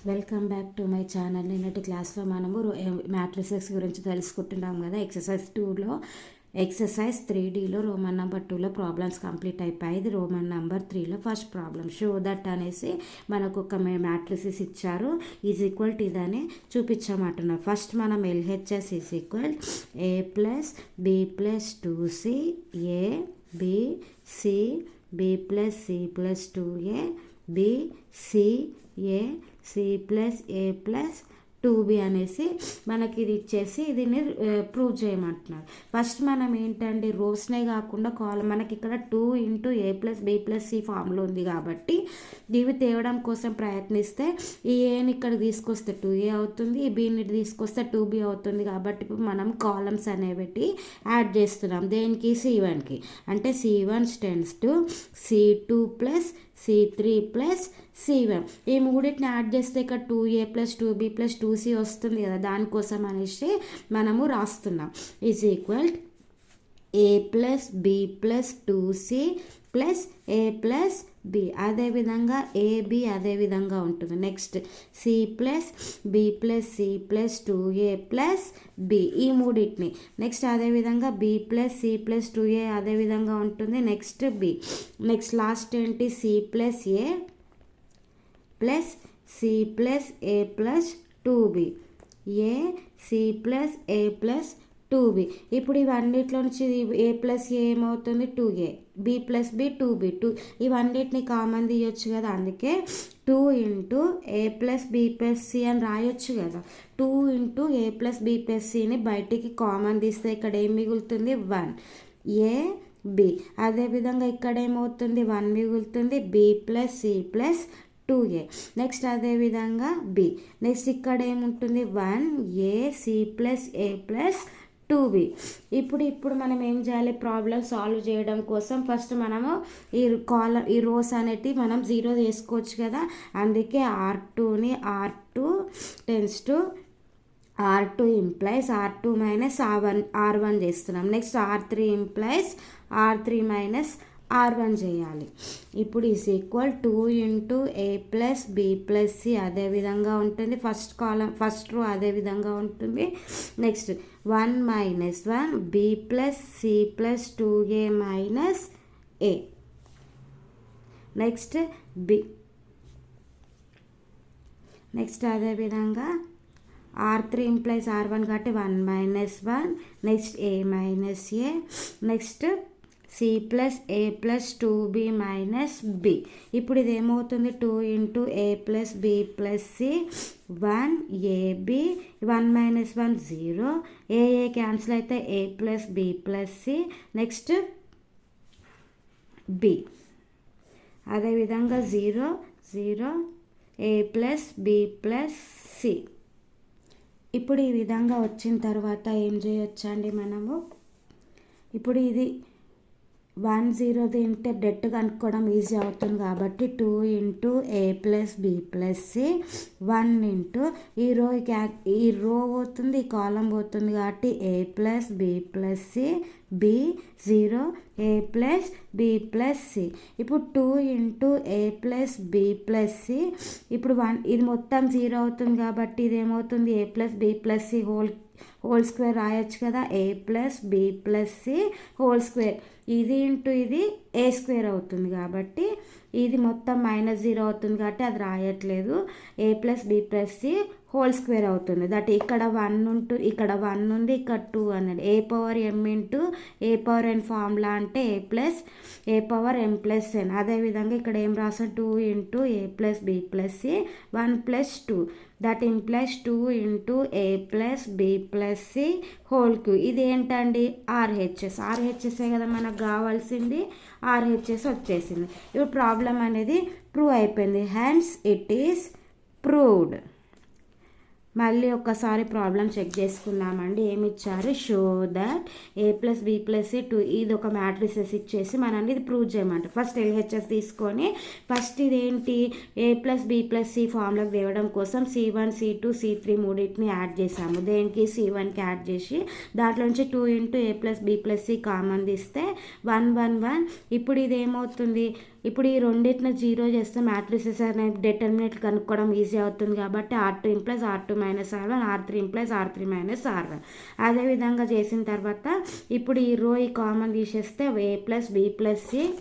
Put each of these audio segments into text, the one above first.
Welcome back to my channel. నిన్నటి క్లాస్లో మనము మ్యాట్రిసెస్ గురించి తెలుసుకుంటున్నాం కదా. ఎక్సర్సైజ్ 2లో ఎక్సర్సైజ్ 3Dలో రోమన్ నెంబర్ 2లో ప్రాబ్లమ్స్ కంప్లీట్ అయిపోయాయి. ఇది రోమన్ నెంబర్ 3లో ఫస్ట్ ప్రాబ్లం. షో దట్ అనేసి మనకు ఒక మ్యాట్రిసెస్ ఇచ్చారు. ఈజ్ ఈక్వల్ టు ఇదని చూపించమంటున్నారు. ఫస్ట్ మనం LHS is equal a plus B plus 2c a b c b plus C plus 2a b c a C plus A plus 2b అనేసి మనకి ఇది ఇచ్చేసి దీన్ని ప్రూవ్ చేయమంటున్నారు. ఫస్ట్ మనం ఏంటంటే రోస్నే కాకుండా మనకి ఇక్కడ 2 ఇంటూ ఏ ప్లస్ బి ప్లస్ సి ఫామ్లో ఉంది కాబట్టి ఇవి తేవడం కోసం ప్రయత్నిస్తే ఈ ఏని ఇక్కడ తీసుకొస్తే 2a అవుతుంది, ఈ బిని తీసుకొస్తే 2b అవుతుంది. కాబట్టి ఇప్పుడు మనం కాలమ్స్ అనేవి యాడ్ చేస్తున్నాం. దేనికి? C1కి. అంటే C1 tends to C2 plus C3 plus C1. ఈ మూడింటిని యాడ్ చేస్తే ఇక్కడ 2a plus 2b plus 2c వస్తుంది కదా. దానికోసం అనేసి మనము రాస్తున్నాం. Is equal a plus B plus 2c plus A plus b. అదేవిధంగా ఏబి అదేవిధంగా ఉంటుంది. Next c plus B plus C plus 2a plus b. ఈ మూడింటిని నెక్స్ట్ అదేవిధంగా B plus C plus 2a అదేవిధంగా ఉంటుంది. Next B. నెక్స్ట్ లాస్ట్ ఏంటి? C plus A plus C plus A plus 2b A C plus A plus 2b. ఇప్పుడు ఇవన్నిట్లో నుంచి A plus A ఏమవుతుంది? 2a. B plus B 2b. ఇవన్నిటిని common తీయొచ్చు కదా. అందుకే 2 ఇంటూ ఏ ప్లస్ బి ప్లస్ సి అని రాయొచ్చు కదా. 2 ఇంటూ ఏ ప్లస్ బి ప్లస్ సిని బయటికి కామన్ తీస్తే ఇక్కడ ఏం మిగులుతుంది? 1 ఏ బి. అదేవిధంగా ఇక్కడ ఏమవుతుంది? 1 మిగులుతుంది. B plus C plus 2a. Next అదేవిధంగా బి. నెక్స్ట్ ఇక్కడ ఏముంటుంది? 1 A C plus A plus 2b. ఇప్పుడు మనం ఏం చేయాలి? ప్రాబ్లం సాల్వ్ చేయడం కోసం ఫస్ట్ మనము ఈ రోస్ అనేటివి మనం 0 చేసుకోవచ్చు కదా. అందుకే R2ని R2 tends to R2 implies R2 minus R1 చేస్తున్నాం. Next R3 implies R3 minus R1 చేయాలి. ఇప్పుడు is equal 2 into A plus B plus c అదేవిధంగా ఉంటుంది. ఫస్ట్ రో అదేవిధంగా ఉంటుంది. Next 1 minus 1 b plus C plus 2a minus a. Next B. Next అదేవిధంగా R3 implies R1 కాబట్టి 1 minus 1 next a minus a. Next c plus A plus 2b minus b. ఇప్పుడు ఇది ఏమవుతుంది? 2 into ఏ plus B plus c 1 ab 1 minus 1 0 ఏ cancel అయితే a plus B plus c next b. అదేవిధంగా 0 0 a plus B plus c. ఇప్పుడు ఈ విధంగా వచ్చిన తర్వాత ఏం చేయొచ్చండి మనము? ఇప్పుడు ఇది 1 0 తింటే డెట్ కనుక్కోవడం ఈజీ అవుతుంది కాబట్టి 2 ఇంటూ ఏ plus B plus c 1 into ఈ రో పోతుంది, ఈ కాలం పోతుంది కాబట్టి a plus B plus c b 0 a plus B plus c. ఇప్పుడు 2 ఇంటూ ఏ ప్లస్ బి ప్లస్ సి. ఇప్పుడు 1 ఇది మొత్తం 0 అవుతుంది కాబట్టి ఇది ఏమవుతుంది? A plus B plus c whole square రాయొచ్చు కదా. A plus B plus c whole square. ఇది ఇంటూ ఇది ఏ స్క్వేర్ అవుతుంది కాబట్టి ఇది మొత్తం -0 అవుతుంది కాబట్టి అది రాయట్లేదు. A plus B plus c whole square అవుతుంది. దట్ ఇక్కడ 1 ఉంటుంది, ఇక్కడ 1 ఉంది, ఇక్కడ 2 అన్నది. A power m into a power n formula అంటే a plus a power m plus n. అదేవిధంగా ఇక్కడ ఏం రాసాం? 2 into A plus B plus c 1 plus 2 that implies 2 into A plus B plus c whole cube. ఇది ఏంటండి? RHS కదా మనకు కావాల్సింది. ఆర్హెచ్ఎస్ వచ్చేసింది. ఇప్పుడు ప్రాబ్లం అనేది ప్రూవ్ అయిపోయింది. Hence it is proved. మళ్ళీ ఒక్కసారి ప్రాబ్లం చెక్ చేసుకున్నామండి. ఏమి ఇచ్చారు? Show that A plus B plus C 2 ఇది ఒక మ్యాట్రిసెస్ ఇచ్చేసి మనల్ని ఇది ప్రూవ్ చేయమంటారు. ఫస్ట్ ఎల్హెచ్ఎస్ తీసుకొని ఫస్ట్ ఇదేంటి? ఏ ప్లస్ బి ప్లస్ సి ఫార్ములాకి తేవడం కోసం C1 C2 C3 మూడింటిని యాడ్ చేసాము. దేనికి? C1కి యాడ్ చేసి దాంట్లో నుంచి 2 ఇంటూ ఏ plus B plus c common తీస్తే 1 1 1. ఇప్పుడు ఇది ఏమవుతుంది? ఇప్పుడు ఈ రెండింటిని జీరో చేస్తే మ్యాట్రిసెస్ అనే డిటర్మినెంట్ కనుక్కోవడం ఈజీ అవుతుంది కాబట్టి R2 implies R2 minus R1, R3 implies R3 minus R1. అదేవిధంగా చేసిన తర్వాత ఇప్పుడు ఈ రో ఈ కామన్ తీసేస్తే A plus B plus C.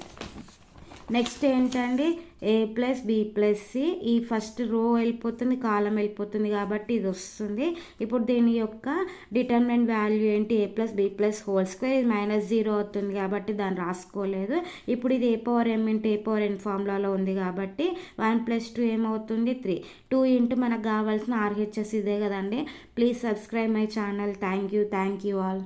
Next ఏంటండి A plus B plus C. ఈ ఫస్ట్ రో వెళ్ళిపోతుంది, కాలం వెళ్ళిపోతుంది కాబట్టి ఇది వస్తుంది. ఇప్పుడు దీని యొక్క డిటర్మినెంట్ వాల్యూ ఏంటి? A plus B plus whole square. ఇది -0 అవుతుంది కాబట్టి దాన్ని రాసుకోలేదు. ఇప్పుడు ఇది A power M into A power N ఫార్ములాలో ఉంది కాబట్టి 1 + 2 ఏమవుతుంది? 3. 2 ఇంటూ మనకు కావాల్సిన RHS ఇదే కదండి. Please subscribe my channel. Thank you all.